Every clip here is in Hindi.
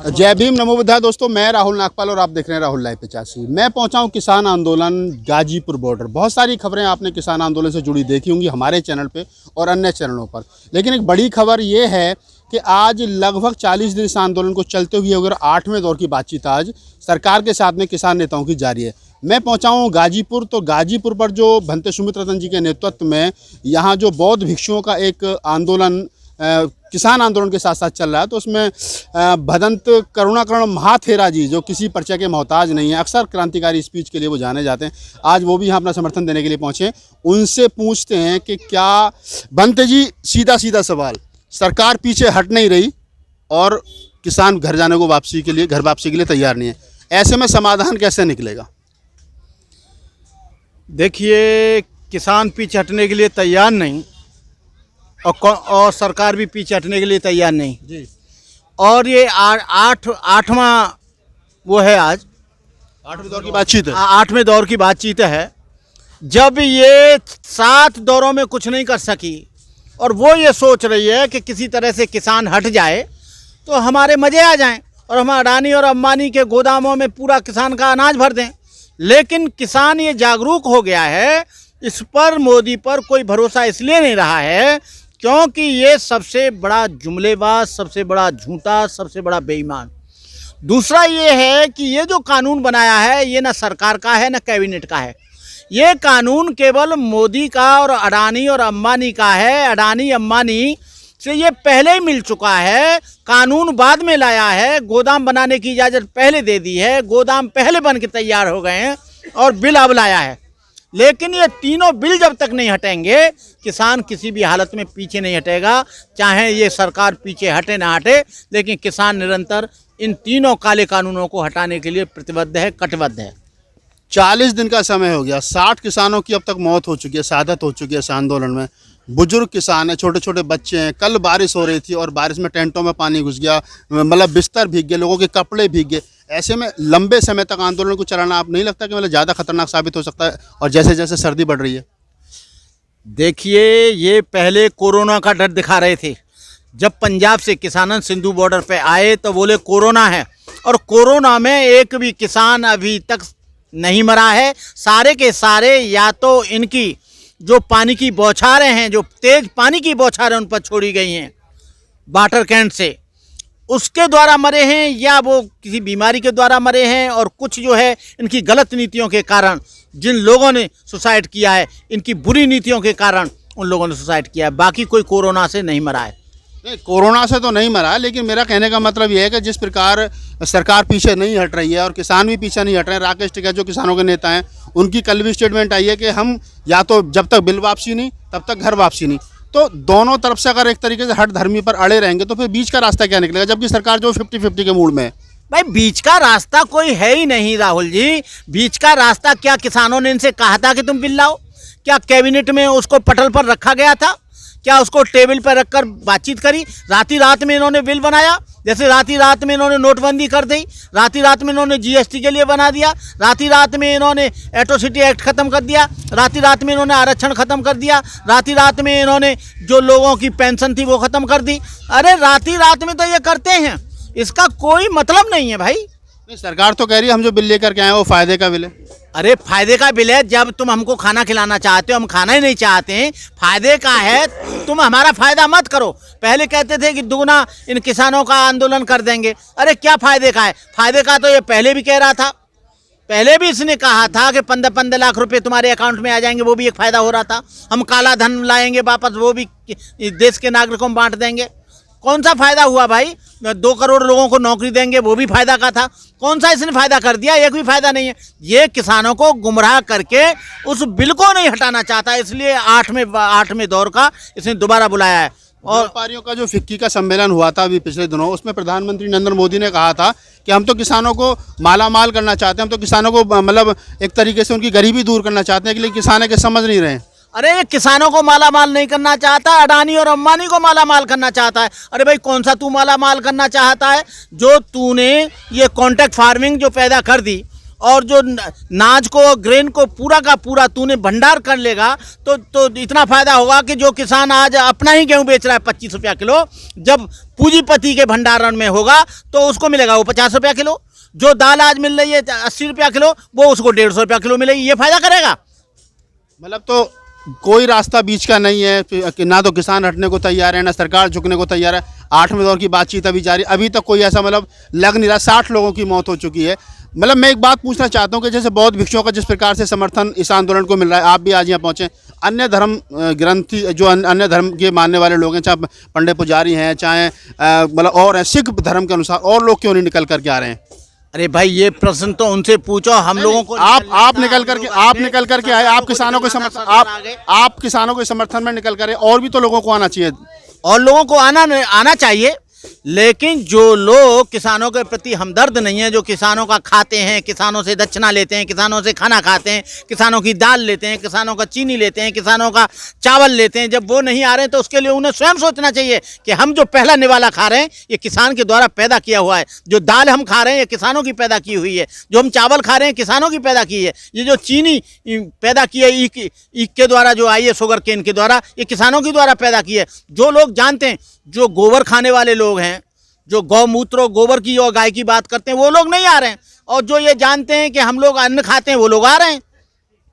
जय भीम, नमो बुद्धाय। दोस्तों, मैं राहुल नागपाल और आप देख रहे हैं राहुल लाइव 85। मैं पहुंचा हूं किसान आंदोलन गाजीपुर बॉर्डर। बहुत सारी खबरें आपने किसान आंदोलन से जुड़ी देखी होंगी हमारे चैनल पे और अन्य चैनलों पर, लेकिन एक बड़ी खबर ये है कि आज लगभग 40 दिन इस आंदोलन को चलते हुए अगर 8वें दौर की बातचीत आज सरकार के साथ में किसान नेताओं की जारी है। मैं पहुंचा हूं गाजीपुर, तो गाजीपुर पर जो भंते सुमित रतन जी के नेतृत्व में यहाँ जो बौद्ध भिक्षुओं का एक आंदोलन किसान आंदोलन के साथ साथ चल रहा है, तो उसमें भदंत करुणाकरण महाथेरा जी, जो किसी परिचय के मोहताज नहीं है, अक्सर क्रांतिकारी स्पीच के लिए वो जाने जाते हैं, आज वो भी यहाँ अपना समर्थन देने के लिए पहुँचे। उनसे पूछते हैं कि क्या भंते जी, सीधा सीधा सवाल, सरकार पीछे हट नहीं रही और किसान घर जाने को वापसी के लिए, घर वापसी के लिए तैयार नहीं है, ऐसे में समाधान कैसे निकलेगा? देखिए, किसान पीछे हटने के लिए तैयार नहीं और सरकार भी पीछे हटने के लिए तैयार नहीं जी। और ये आठवां वो है, आज 8वें दौर की बातचीत है। 8वें दौर की बातचीत है। जब ये 7 दौरों में कुछ नहीं कर सकी और वो ये सोच रही है कि किसी तरह से किसान हट जाए तो हमारे मज़े आ जाएं और हम अडानी और अंबानी के गोदामों में पूरा किसान का अनाज भर दें। लेकिन किसान ये जागरूक हो गया है, इस पर मोदी पर कोई भरोसा इसलिए नहीं रहा है क्योंकि ये सबसे बड़ा जुमलेबाज, सबसे बड़ा झूठा, सबसे बड़ा बेईमान। दूसरा ये है कि ये जो कानून बनाया है ये ना सरकार का है ना कैबिनेट का है, ये कानून केवल मोदी का और अडानी और अंबानी का है। अडानी अंबानी से ये पहले ही मिल चुका है, कानून बाद में लाया है, गोदाम बनाने की इजाज़त पहले दे दी है, गोदाम पहले बन के तैयार हो गए हैं और बिल अब लाया है। लेकिन ये तीनों बिल जब तक नहीं हटेंगे, किसान किसी भी हालत में पीछे नहीं हटेगा, चाहे ये सरकार पीछे हटे ना हटे, लेकिन किसान निरंतर इन तीनों काले कानूनों को हटाने के लिए प्रतिबद्ध है, कटिबद्ध है। 40 दिन का समय हो गया, 60 किसानों की अब तक मौत हो चुकी है, शहादत हो चुकी है इस आंदोलन में। बुजुर्ग किसान हैं, छोटे छोटे बच्चे हैं। कल बारिश हो रही थी और बारिश में टेंटों में पानी घुस गया, मतलब बिस्तर भीग गए, लोगों के कपड़े भीग गए। ऐसे में लंबे समय तक आंदोलन को चलाना आप नहीं लगता कि मतलब ज़्यादा खतरनाक साबित हो सकता है, और जैसे जैसे सर्दी बढ़ रही है? देखिए, ये पहले कोरोना का डर दिखा रहे थे। जब पंजाब से किसान सिंधु बॉर्डर पे आए तो बोले कोरोना है, और कोरोना में एक भी किसान अभी तक नहीं मरा है। सारे के सारे या तो इनकी जो पानी की बौछारें हैं, जो तेज पानी की बौछारें उन पर छोड़ी गई हैं वाटर कैन से, उसके द्वारा मरे हैं, या वो किसी बीमारी के द्वारा मरे हैं, और कुछ जो है इनकी गलत नीतियों के कारण जिन लोगों ने सुसाइड किया है, इनकी बुरी नीतियों के कारण उन लोगों ने सुसाइड किया है। बाकी कोई कोरोना से नहीं मरा है। नहीं, कोरोना से तो नहीं मरा, लेकिन मेरा कहने का मतलब ये है कि जिस प्रकार सरकार पीछे नहीं हट रही है और किसान भी पीछे नहीं हट रहे हैं। राकेश टिकैत जो किसानों के नेता हैं, उनकी कल भी स्टेटमेंट आई है कि हम या तो जब तक बिल वापसी नहीं तब तक घर वापसी नहीं। तो दोनों तरफ से अगर एक तरीके से हट धर्मी पर अड़े रहेंगे तो फिर बीच का रास्ता क्या निकलेगा, जबकि सरकार जो 50-50 के मूड में है? भाई, बीच का रास्ता कोई है ही नहीं राहुल जी। बीच का रास्ता क्या किसानों ने इनसे कहा था कि तुम बिल लाओ? क्या कैबिनेट में उसको पटल पर रखा गया था? क्या उसको टेबल पर रखकर बातचीत करी? राती रात में इन्होंने बिल बनाया, जैसे राती रात में इन्होंने नोटबंदी कर दी, राती रात में इन्होंने जीएसटी के लिए बना दिया, राती रात में इन्होंने एट्रोसिटी एक्ट ख़त्म कर दिया, राती रात में इन्होंने आरक्षण ख़त्म कर दिया, राती रात में इन्होंने जो लोगों की पेंशन थी वो ख़त्म कर दी। अरे राती रात में तो ये करते हैं, इसका कोई मतलब नहीं है भाई। नहीं, सरकार तो कह रही है हम जो बिल लेकर के आए वो फ़ायदे का बिल है। अरे फायदे का बिल है, जब तुम हमको खाना खिलाना चाहते हो, हम खाना ही नहीं चाहते हैं, फायदे का है, तुम हमारा फायदा मत करो। पहले कहते थे कि दुगना इन किसानों का आंदोलन कर देंगे। अरे क्या फायदे का है? फायदे का तो ये पहले भी कह रहा था, पहले भी इसने कहा था कि 15-15 लाख रुपए तुम्हारे अकाउंट में आ जाएंगे, वो भी एक फायदा हो रहा था। हम काला धन लाएंगे वापस, वो भी देश के नागरिकों में बांट देंगे। कौन सा फायदा हुआ भाई? 2 करोड़ लोगों को नौकरी देंगे, वो भी फायदा का था। कौन सा इसने फायदा कर दिया? एक भी फायदा नहीं है। ये किसानों को गुमराह करके उस बिल को नहीं हटाना चाहता, इसलिए 8वें दौर का इसने दोबारा बुलाया है। और व्यापारियों का जो फिक्की का सम्मेलन हुआ था अभी पिछले दिनों, उसमें प्रधानमंत्री नरेंद्र मोदी ने कहा था कि हम तो किसानों को माला माल करना चाहते हैं, हम तो किसानों को मतलब एक तरीके से उनकी गरीबी दूर करना चाहते हैं, लेकिन किसान है कि समझ नहीं रहे हैं। अरे ये किसानों को माला माल नहीं करना चाहता, अडानी और अंबानी को माला माल करना चाहता है। अरे भाई, कौन सा तू माला माल करना चाहता है? जो तूने ये कॉन्ट्रैक्ट फार्मिंग जो पैदा कर दी, और जो नाज को ग्रेन को पूरा का पूरा तूने भंडार कर लेगा तो इतना फायदा होगा कि जो किसान आज अपना ही गेहूं बेच रहा है 25 रुपया किलो, जब पूंजीपति के भंडारण में होगा तो उसको मिलेगा वो 50 रुपया किलो। जो दाल आज मिल रही है 80 रुपया किलो, वो उसको 150 रुपया किलो मिलेगी। ये फायदा करेगा। मतलब तो कोई रास्ता बीच का नहीं है कि ना तो किसान हटने को तैयार है, ना सरकार झुकने को तैयार है। 8वें दौर की बातचीत अभी जारी, अभी तक कोई ऐसा मतलब लग नहीं रहा। 60 लोगों की मौत हो चुकी है। मतलब मैं एक बात पूछना चाहता हूँ कि जैसे बौद्ध भिक्षुओं का जिस प्रकार से समर्थन इस आंदोलन को मिल रहा है, आप भी आज यहाँ पहुँचे, अन्य धर्म ग्रंथी जो अन्य धर्म के मानने वाले लोग हैं, चाहे पंडित पुजारी हैं, चाहे मतलब और हैं, सिख धर्म के अनुसार और लोग क्यों नहीं निकल करके आ रहे हैं? अरे भाई ये प्रश्न तो उनसे पूछो। हम लोगों को आप निकल करके आए, आप किसानों के समर्थन, आप किसानों के समर्थन में निकल कर, और भी तो लोगों को आना चाहिए। और लोगों को आना चाहिए, लेकिन जो लोग किसानों के प्रति हमदर्द नहीं है, जो किसानों का खाते हैं, किसानों से दक्षिणा लेते हैं, किसानों से खाना खाते हैं, किसानों की दाल लेते हैं, किसानों का चीनी लेते हैं, किसानों का चावल लेते हैं, जब वो नहीं आ रहे हैं तो उसके लिए उन्हें स्वयं सोचना चाहिए कि हम जो पहला निवाला खा रहे हैं ये किसान के द्वारा पैदा किया हुआ है। जो दाल हम खा रहे हैं ये किसानों की पैदा की हुई है। जो हम चावल खा रहे हैं किसानों की पैदा की है। ये जो चीनी पैदा की है ईख के द्वारा जो आई है, शुगर केन के द्वारा, ये किसानों के द्वारा पैदा की है। जो लोग जानते हैं, जो गोबर खाने वाले लोग हैं, जो गौमूत्र और गोबर की और गाय की बात करते हैं, वो लोग नहीं आ रहे हैं। और जो ये जानते हैं कि हम लोग अन्न खाते हैं, वो लोग आ रहे हैं।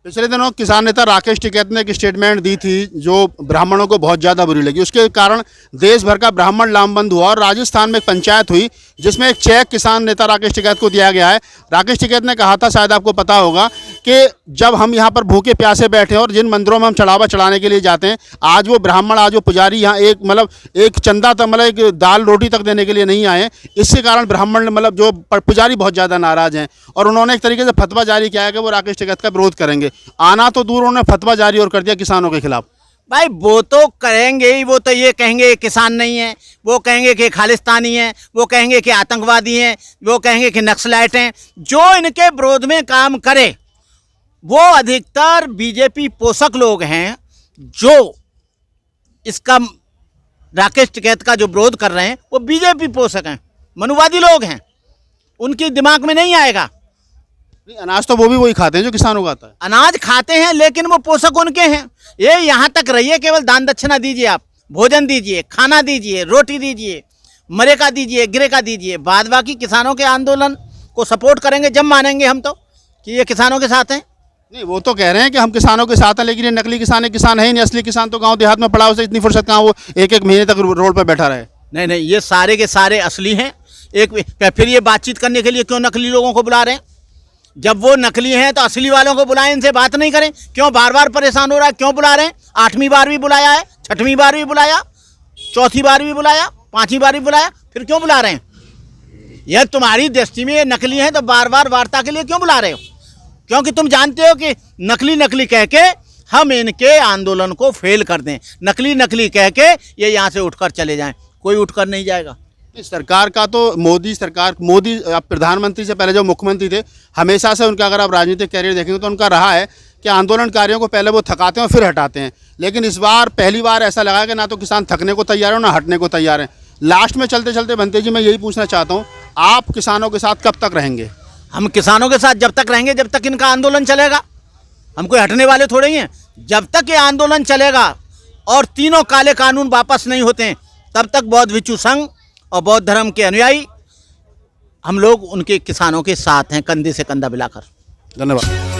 पिछले दिनों किसान नेता राकेश टिकैत ने एक स्टेटमेंट दी थी जो ब्राह्मणों को बहुत ज़्यादा बुरी लगी। उसके कारण देश भर का ब्राह्मण लामबंद हुआ और राजस्थान में एक पंचायत हुई जिसमें एक चेक किसान नेता राकेश टिकैत को दिया गया है। राकेश टिकैत ने कहा था, शायद आपको पता होगा, कि जब हम यहाँ पर भूखे प्यासे बैठे और जिन मंदिरों में हम चढ़ावा चढ़ाने के लिए जाते हैं, आज वो ब्राह्मण, आज वो पुजारी यहाँ एक चंदा तक, मतलब एक दाल रोटी तक देने के लिए नहीं आए। इसके कारण ब्राह्मण मतलब जो पुजारी बहुत ज़्यादा नाराज़ हैं और उन्होंने एक तरीके से फतवा जारी किया है कि वो राकेश टिकैत का विरोध करेंगे। आना तो दूर, उन्होंने फतवा जारी और कर दिया किसानों के खिलाफ। भाई वो तो करेंगे ही। वो तो ये कहेंगे किसान नहीं है, वो कहेंगे कि खालिस्तानी हैं, वो कहेंगे कि आतंकवादी हैं, वो कहेंगे कि नक्सलाइट हैं। जो इनके विरोध में काम करे वो अधिकतर बीजेपी पोषक लोग हैं। जो इसका राकेश टिकैत का जो विरोध कर रहे हैं वो बीजेपी पोषक हैं, मनुवादी लोग हैं। उनके दिमाग में नहीं आएगा। अनाज तो वो भी वही खाते हैं जो किसानों का आता है। अनाज खाते हैं, लेकिन वो पोषक उनके हैं। ये यहाँ तक रहिए, केवल दान दक्षिणा दीजिए, आप भोजन दीजिए, खाना दीजिए, रोटी दीजिए, मरे का दीजिए, गिरे का दीजिए। बाद बाकी किसानों के आंदोलन को सपोर्ट करेंगे जब मानेंगे हम तो कि ये किसानों के साथ हैं। नहीं, वो तो कह रहे हैं कि हम किसानों के साथ हैं, लेकिन ये नकली किसान है ही नहीं। असली किसान तो गाँव देहात में पड़ा, उसे इतनी फुर्सत कहाँ वो एक महीने तक रोड पर बैठा रहे। नहीं, ये सारे के सारे असली हैं। फिर ये बातचीत करने के लिए क्यों नकली लोगों को बुला रहे हैं? जब वो नकली हैं तो असली वालों को बुलाएं, इनसे बात नहीं करें। क्यों बार बार परेशान हो रहा है? क्यों बुला रहे हैं? 8वीं बार भी बुलाया है, 6वीं बार भी बुलाया, 4थी बार भी बुलाया, 5वीं बार भी बुलाया, फिर क्यों बुला रहे हैं? यह तुम्हारी दृष्टि में ये नकली हैं तो बार बार वार्ता के लिए क्यों बुला रहे हो? क्योंकि तुम जानते हो कि नकली कह के हम इनके आंदोलन को फेल कर दें। नकली कह के ये यहाँ से उठकर चले जाएं। कोई उठकर नहीं जाएगा। सरकार का तो मोदी प्रधानमंत्री से पहले जो मुख्यमंत्री थे, हमेशा से उनका अगर आप राजनीतिक कैरियर देखेंगे तो उनका रहा है कि आंदोलनकारियों को पहले वो थकाते हैं और फिर हटाते हैं। लेकिन इस बार पहली बार ऐसा लगा कि ना तो किसान थकने को तैयार है, ना हटने को तैयार है। लास्ट में चलते चलते बनते जी, मैं यही पूछना चाहता हूँ, आप किसानों के साथ कब तक रहेंगे? हम किसानों के साथ जब तक रहेंगे जब तक इनका आंदोलन चलेगा। हम कोई हटने वाले थोड़े ही हैं। जब तक ये आंदोलन चलेगा और तीनों काले कानून वापस नहीं होते हैं, तब तक बौद्ध भिक्षु संघ और बौद्ध धर्म के अनुयायी हम लोग उनके किसानों के साथ हैं, कंधे से कंधा मिलाकर। धन्यवाद।